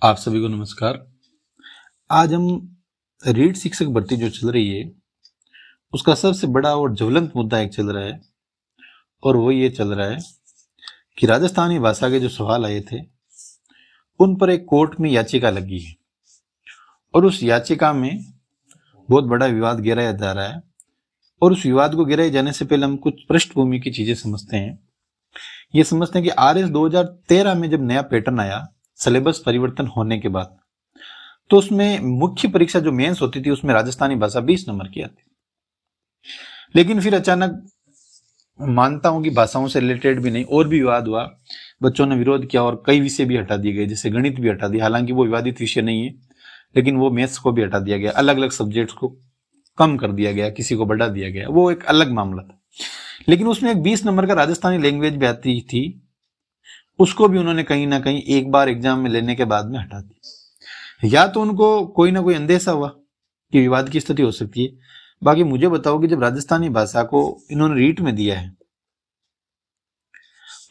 आप सभी को नमस्कार। आज हम रीट शिक्षक भर्ती जो चल रही है उसका सबसे बड़ा और ज्वलंत मुद्दा एक चल रहा है और वो ये चल रहा है कि राजस्थानी भाषा के जो सवाल आए थे उन पर एक कोर्ट में याचिका लगी है और उस याचिका में बहुत बड़ा विवाद गिराया जा रहा है। और उस विवाद को गिराए जाने से पहले हम कुछ पृष्ठभूमि की चीजें समझते हैं। ये समझते हैं कि आरएस 2013 में जब नया पैटर्न आया सिलेबस परिवर्तन होने के बाद, तो उसमें मुख्य परीक्षा जो मेंस होती थी उसमें राजस्थानी भाषा 20 नंबर की आती। लेकिन फिर अचानक मानता हूं कि भाषाओं से रिलेटेड भी नहीं और भी विवाद हुआ, बच्चों ने विरोध किया और कई विषय भी हटा दिए गए, जैसे गणित भी हटा दिया। हालांकि वो विवादित विषय नहीं है, लेकिन वो मैथ्स को भी हटा दिया गया, अलग अलग सब्जेक्ट्स को कम कर दिया गया, किसी को बढ़ा दिया गया, वो एक अलग मामला था। लेकिन उसमें एक 20 नंबर का राजस्थानी लैंग्वेज भी आती थी, उसको भी उन्होंने कहीं ना कहीं एक बार एग्जाम में लेने के बाद में हटा दिया। या तो उनको कोई ना कोई अंदेशा हुआ कि विवाद की स्थिति हो सकती है। बाकी मुझे बताओ कि जब राजस्थानी भाषा को इन्होंने रीट में दिया है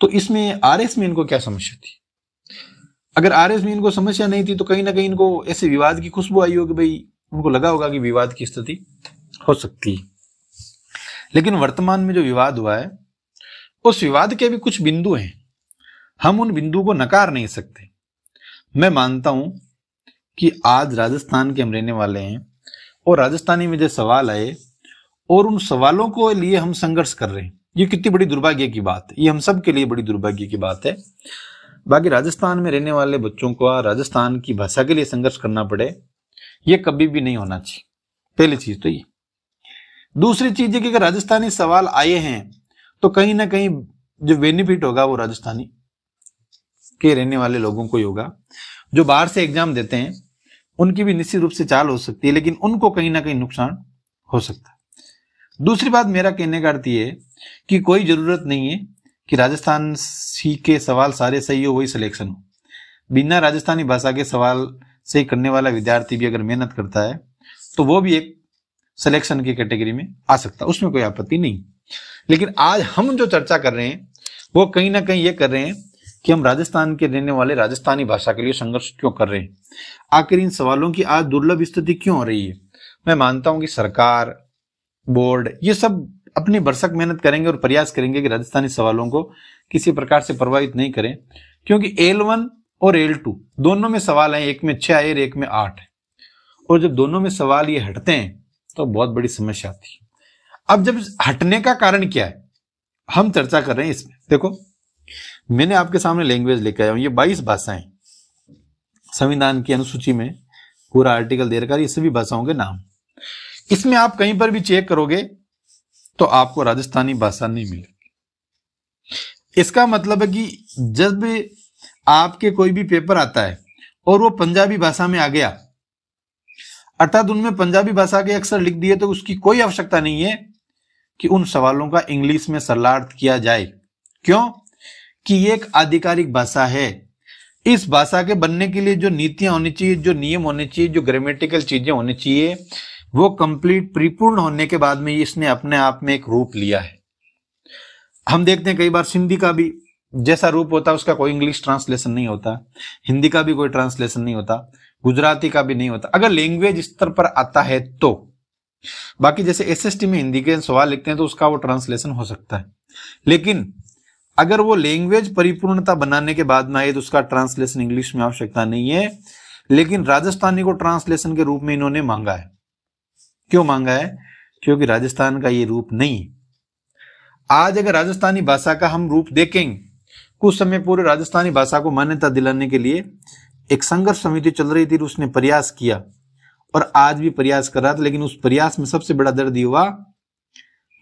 तो इसमें आरएस में इनको क्या समस्या थी? अगर आरएस में इनको समस्या नहीं थी तो कहीं ना कहीं इनको ऐसे विवाद की खुशबू आई होगी, भाई उनको लगा होगा कि विवाद की स्थिति हो सकती है। लेकिन वर्तमान में जो विवाद हुआ है उस विवाद के भी कुछ बिंदु हैं, हम उन बिंदु को नकार नहीं सकते। मैं मानता हूं कि आज राजस्थान के हम रहने वाले हैं और राजस्थानी में जो सवाल आए और उन सवालों को लिए हम संघर्ष कर रहे हैं, ये कितनी बड़ी दुर्भाग्य की बात है। ये हम सब के लिए बड़ी दुर्भाग्य की बात है। बाकी राजस्थान में रहने वाले बच्चों को राजस्थान की भाषा के लिए संघर्ष करना पड़े, ये कभी भी नहीं होना चाहिए। पहली चीज तो ये। दूसरी चीज है कि अगर राजस्थानी सवाल आए हैं तो कहीं ना कहीं जो बेनिफिट होगा वो राजस्थानी के रहने वाले लोगों को ही होगा। जो बाहर से एग्जाम देते हैं उनकी भी निश्चित रूप से चाल हो सकती है, लेकिन उनको कहीं ना कहीं नुकसान हो सकता है। दूसरी बात, मेरा कहने का अर्थ ये कि कोई जरूरत नहीं है कि राजस्थान के सवाल सारे सही हो वही सिलेक्शन हो। बिना राजस्थानी भाषा के सवाल सही करने वाला विद्यार्थी भी अगर मेहनत करता है तो वो भी एक सिलेक्शन की कैटेगरी में आ सकता है, उसमें कोई आपत्ति नहीं। लेकिन आज हम जो चर्चा कर रहे हैं वो कहीं ना कहीं ये कर रहे हैं कि हम राजस्थान के रहने वाले राजस्थानी भाषा के लिए संघर्ष क्यों कर रहे हैं, आखिर इन सवालों की आज दुर्लभ स्थिति क्यों हो रही है। मैं मानता हूं कि सरकार, बोर्ड, ये सब अपनी भरसक मेहनत करेंगे और प्रयास करेंगे कि राजस्थानी सवालों को किसी प्रकार से प्रभावित नहीं करें, क्योंकि L1 और L2 दोनों में सवाल है, एक में 6 है और एक में 8 है। और जब दोनों में सवाल ये हटते हैं तो बहुत बड़ी समस्या आती है। अब जब हटने का कारण क्या है हम चर्चा कर रहे हैं इसमें। देखो, मैंने आपके सामने लैंग्वेज लेकर आया हूं, ये 22 भाषाएं संविधान की अनुसूची में पूरा आर्टिकल दे रखा है, ये सभी भाषाओं के नाम। इसमें आप कहीं पर भी चेक करोगे तो आपको राजस्थानी भाषा नहीं मिलेगी। इसका मतलब है कि जब आपके कोई भी पेपर आता है और वो पंजाबी भाषा में आ गया, अर्थात उनमें पंजाबी भाषा के अक्षर लिख दिए, तो उसकी कोई आवश्यकता नहीं है कि उन सवालों का इंग्लिश में सरलार्थ किया जाए। क्यों? कि ये एक आधिकारिक भाषा है। इस भाषा के बनने के लिए जो नीतियां होनी चाहिए, जो नियम होने चाहिए, जो ग्रामेटिकल चीजें होनी चाहिए, वो कंप्लीट परिपूर्ण होने के बाद में इसने अपने आप में एक रूप लिया है। हम देखते हैं कई बार सिंधी का भी जैसा रूप होता है उसका कोई इंग्लिश ट्रांसलेशन नहीं होता, हिंदी का भी कोई ट्रांसलेशन नहीं होता, गुजराती का भी नहीं होता, अगर लैंग्वेज स्तर पर आता है तो। बाकी जैसे एसएसटी में हिंदी के सवाल लिखते हैं तो उसका वो ट्रांसलेशन हो सकता है, लेकिन अगर वो लैंग्वेज परिपूर्णता बनाने के बाद में आए तो उसका ट्रांसलेशन इंग्लिश में आवश्यकता नहीं है। लेकिन राजस्थानी को ट्रांसलेशन के रूप में इन्होंने मांगा है। क्यों मांगा है? क्योंकि राजस्थान का ये रूप नहीं। आज अगर राजस्थानी भाषा का हम रूप देखेंगे, कुछ समय पूर्व राजस्थानी भाषा को मान्यता दिलाने के लिए एक संघर्ष समिति चल रही थी, उसने प्रयास किया और आज भी प्रयास कर रहा था। लेकिन उस प्रयास में सबसे बड़ा दर्द ये हुआ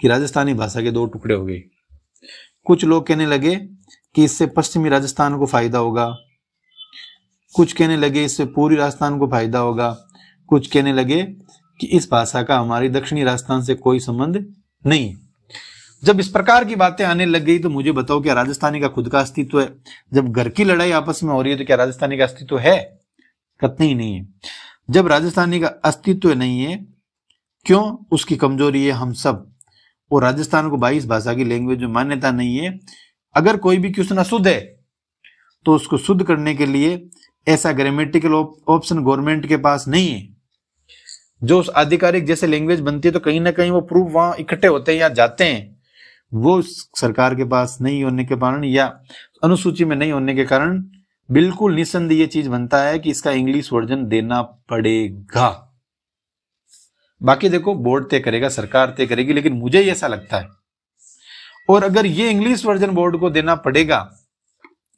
कि राजस्थानी भाषा के 2 टुकड़े हो गए। कुछ लोग कहने लगे कि इससे पश्चिमी राजस्थान को फायदा होगा, कुछ कहने लगे इससे पूर्वी राजस्थान को फायदा होगा, कुछ कहने लगे कि इस भाषा का हमारी दक्षिणी राजस्थान से कोई संबंध नहीं। जब इस प्रकार की बातें आने लग गई तो मुझे बताओ, क्या राजस्थानी का खुद का अस्तित्व है? जब घर की लड़ाई आपस में हो रही है तो क्या राजस्थानी का अस्तित्व है? कतई नहीं है। जब राजस्थानी का अस्तित्व नहीं है, क्यों? उसकी कमजोरी है हम सब। और राजस्थान को 22 भाषा की लैंग्वेज में मान्यता नहीं है। अगर कोई भी क्वेश्चन अशुद्ध है तो उसको शुद्ध करने के लिए ऐसा ग्रामेटिकल ऑप्शन गवर्नमेंट के पास नहीं है। जो आधिकारिक जैसे लैंग्वेज बनती है तो कहीं ना कहीं वो प्रूफ वहां इकट्ठे होते हैं या जाते हैं, वो सरकार के पास नहीं होने के कारण या अनुसूची में नहीं होने के कारण बिल्कुल निस्संदेह ये चीज बनता है कि इसका इंग्लिश वर्जन देना पड़ेगा। बाकी देखो बोर्ड तय करेगा, सरकार तय करेगी, लेकिन मुझे ऐसा लगता है। और अगर ये इंग्लिश वर्जन बोर्ड को देना पड़ेगा,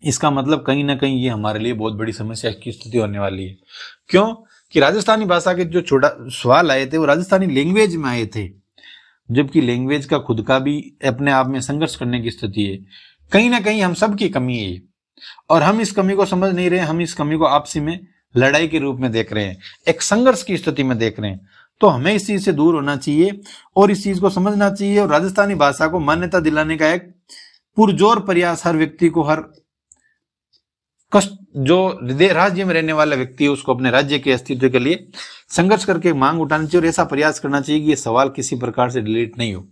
इसका मतलब कहीं ना कहीं ये हमारे लिए बहुत बड़ी समस्या की स्थिति होने वाली है। क्यों कि राजस्थानी भाषा के जो छोटा सवाल आए थे वो राजस्थानी लैंग्वेज में आए थे, जबकि लैंग्वेज का खुद का भी अपने आप में संघर्ष करने की स्थिति है। कहीं ना कहीं हम सबकी कमी है ये, और हम इस कमी को समझ नहीं रहे, हम इस कमी को आपसी में लड़ाई के रूप में देख रहे हैं, एक संघर्ष की स्थिति में देख रहे हैं। तो हमें इस चीज से दूर होना चाहिए और इस चीज को समझना चाहिए, और राजस्थानी भाषा को मान्यता दिलाने का एक पुरजोर प्रयास हर व्यक्ति को, हर कष्ट जो राज्य में रहने वाला व्यक्ति है उसको अपने राज्य के अस्तित्व के लिए संघर्ष करके मांग उठानी चाहिए, और ऐसा प्रयास करना चाहिए कि ये सवाल किसी प्रकार से डिलीट नहीं हो।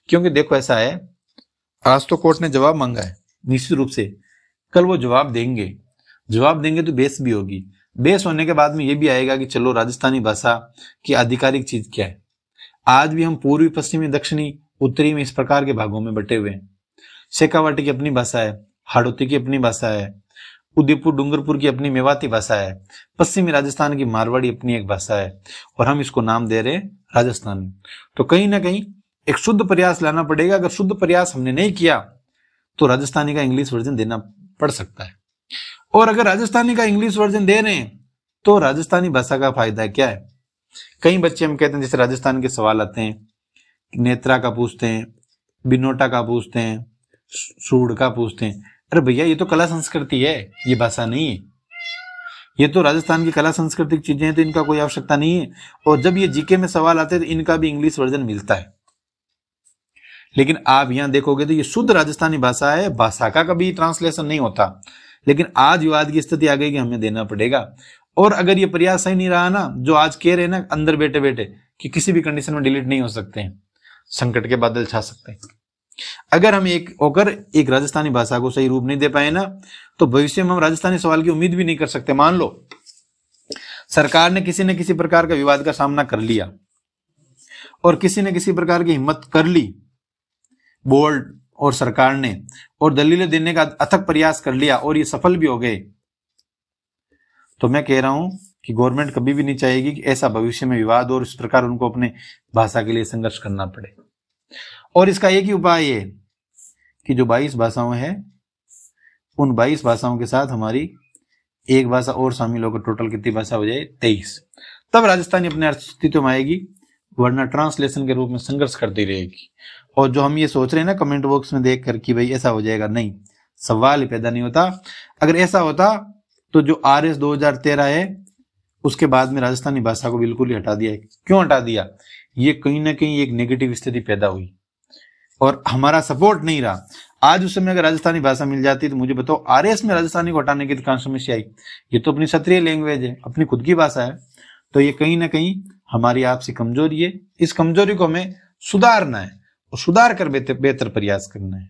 क्योंकि देखो ऐसा है, आज तो कोर्ट ने जवाब मांगा है, निश्चित रूप से कल वो जवाब देंगे तो बहस भी होगी। बहस होने के बाद में ये भी आएगा कि चलो राजस्थानी भाषा की आधिकारिक चीज क्या है। आज भी हम पूर्वी, पश्चिमी, दक्षिणी, उत्तरी में इस प्रकार के भागों में बटे हुए हैं। शेखावाटी की अपनी भाषा है, हाड़ौती की अपनी भाषा है, उदयपुर डूंगरपुर की अपनी मेवाती भाषा है, पश्चिमी राजस्थान की मारवाड़ी अपनी एक भाषा है, और हम इसको नाम दे रहे हैं राजस्थानी। तो कहीं ना कहीं एक शुद्ध प्रयास लाना पड़ेगा। अगर शुद्ध प्रयास हमने नहीं किया तो राजस्थानी का इंग्लिश वर्जन देना पड़ सकता है। और अगर राजस्थानी का इंग्लिश वर्जन दे रहे हैं तो राजस्थानी भाषा का फायदा क्या है? कई बच्चे हम कहते हैं, जैसे राजस्थान के सवाल आते हैं, नेत्रा का पूछते हैं, बिनोटा का पूछते हैं, सूड़ का पूछते हैं। अरे भैया ये तो कला संस्कृति है, ये भाषा नहीं है। ये तो राजस्थान की कला संस्कृति की चीजें हैं, तो इनका कोई आवश्यकता नहीं है। और जब ये जीके में सवाल आते हैं तो इनका भी इंग्लिश वर्जन मिलता है। लेकिन आप यहां देखोगे तो ये शुद्ध राजस्थानी भाषा है, भाषा का कभी ट्रांसलेशन नहीं होता। लेकिन आज विवाद की स्थिति आ गई कि हमें देना पड़ेगा। और अगर ये प्रयास सही नहीं रहा ना, जो आज कह रहे हैं ना अंदर बैठे बैठे कि किसी भी कंडीशन में डिलीट नहीं हो सकते हैं, संकट के बादल छा सकते हैं। अगर हम एक राजस्थानी भाषा को सही रूप नहीं दे पाए ना, तो भविष्य में हम राजस्थानी सवाल की उम्मीद भी नहीं कर सकते। मान लो सरकार ने किसी न किसी प्रकार का विवाद का सामना कर लिया और किसी न किसी प्रकार की हिम्मत कर ली बोर्ड और सरकार ने, और दलीलें देने का अथक प्रयास कर लिया और ये सफल भी हो गए, तो मैं कह रहा हूं कि गवर्नमेंट कभी भी नहीं चाहेगी कि ऐसा भविष्य में विवाद और इस प्रकार उनको अपने भाषा के लिए संघर्ष करना पड़े। और इसका एक ही उपाय है कि जो 22 भाषाएं हैं, उन 22 भाषाओं के साथ हमारी एक भाषा और शामिल होकर टोटल कितनी भाषा हो जाए? 23। तब राजस्थानी अपने अस्तित्व में आएगी, वरना ट्रांसलेशन के रूप में संघर्ष करती रहेगी। और जो हम ये सोच रहे हैं ना कमेंट बॉक्स में देख कर कि भाई ऐसा हो जाएगा, नहीं, सवाल ही पैदा नहीं होता। अगर ऐसा होता तो जो RS 2013 है उसके बाद में राजस्थानी भाषा को बिल्कुल ही हटा दिया है। क्यों हटा दिया? ये कहीं ना कहीं एक नेगेटिव स्थिति पैदा हुई और हमारा सपोर्ट नहीं रहा। आज उस समय अगर राजस्थानी भाषा मिल जाती तो मुझे बताओ RS में राजस्थानी को हटाने की कहां समस्या आई? ये तो अपनी क्षेत्रीय लैंग्वेज है, अपनी खुद की भाषा है। तो ये कहीं ना कहीं हमारी आपसी कमजोरी है। इस कमजोरी को हमें सुधारना है और सुधार कर बेहतर प्रयास करना है।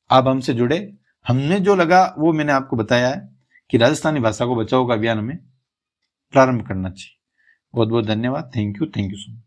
आप हमसे जुड़े, हमने जो लगा वो मैंने आपको बताया है कि राजस्थानी भाषा को बचाओ का अभियान हमें प्रारंभ करना चाहिए। बहुत बहुत धन्यवाद। Thank you so much.